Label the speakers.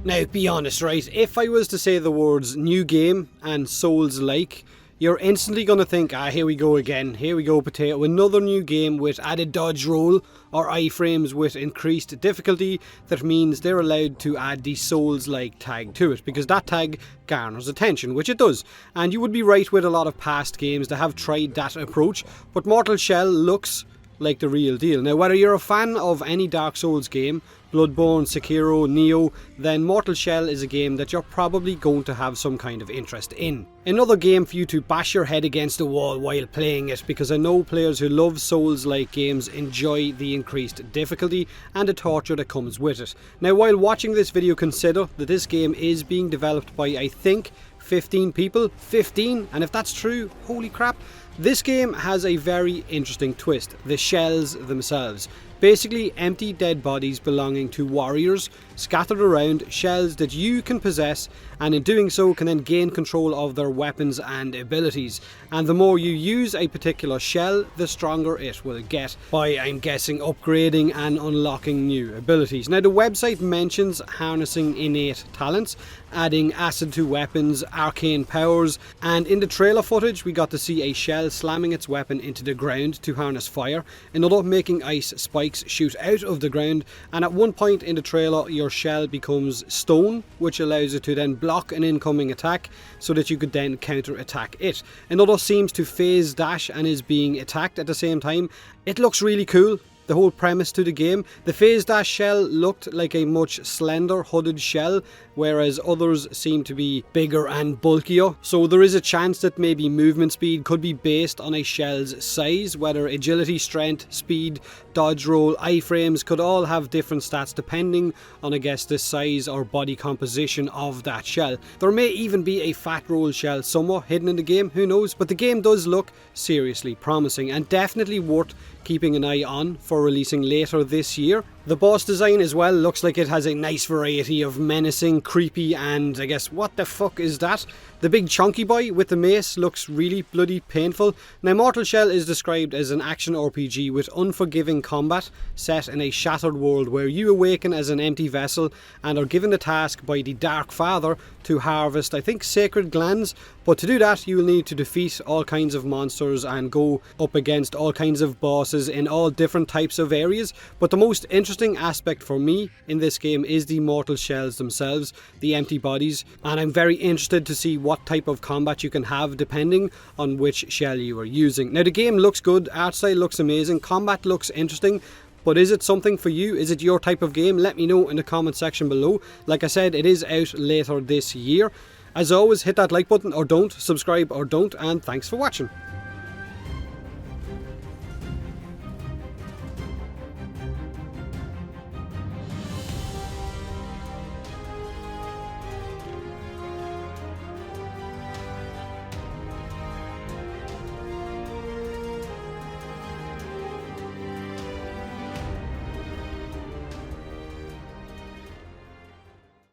Speaker 1: Now, be honest, right? If I was to say the words new game and Souls-like, you're instantly going to think, here we go again, here we go potato, another new game with added dodge roll or iframes with increased difficulty that means they're allowed to add the Souls-like tag to it, because that tag garners attention, which it does. And you would be right with a lot of past games that have tried that approach, but Mortal Shell looks like the real deal. Now, whether you're a fan of any Dark Souls game, Bloodborne, Sekiro, Neo, then Mortal Shell is a game that you're probably going to have some kind of interest in. Another game for you to bash your head against the wall while playing it, because I know players who love Souls-like games enjoy the increased difficulty and the torture that comes with it. Now, while watching this video, consider that this game is being developed by, I think, 15 people. 15? And if that's true, holy crap. This game has a very interesting twist, the shells themselves. Basically empty dead bodies belonging to warriors scattered around, shells that you can possess, and in doing so can then gain control of their weapons and abilities. And the more you use a particular shell, the stronger it will get by, I'm guessing, upgrading and unlocking new abilities. Now, the website mentions harnessing innate talents, adding acid to weapons, arcane powers, and in the trailer footage we got to see a shell slamming its weapon into the ground to harness fire, another making ice spikes shoot out of the ground, and at one point in the trailer your shell becomes stone, which allows it to then block an incoming attack so that you could then counter attack it. Another seems to phase dash and is being attacked at the same time. It looks really cool. The whole premise to the game. The phase dash shell looked like a much slender hooded shell, whereas others seem to be bigger and bulkier. So there is a chance that maybe movement speed could be based on a shell's size, whether agility, strength, speed, dodge roll, iframes could all have different stats depending on, I guess, the size or body composition of that shell. There may even be a fat roll shell somewhere hidden in the game, who knows, but the game does look seriously promising and definitely worth keeping an eye on for releasing later this year. The boss design as well looks like it has a nice variety of menacing, creepy, and I guess, what the fuck is that? The big chunky boy with the mace looks really bloody painful. Now, Mortal Shell is described as an action RPG with unforgiving combat set in a shattered world where you awaken as an empty vessel and are given the task by the Dark Father to harvest, I think, sacred glands. But to do that, you will need to defeat all kinds of monsters and go up against all kinds of bosses in all different types of areas. But the most interesting aspect for me in this game is the mortal shells themselves, the empty bodies, and I'm very interested to see what type of combat you can have depending on which shell you are using. Now, the game looks good, art style looks amazing, combat looks interesting, but is it something for you? Is it your type of game? Let me know in the comment section below. Like I said, it is out later this year. As always, hit that like button or don't, subscribe or don't, and thanks for watching.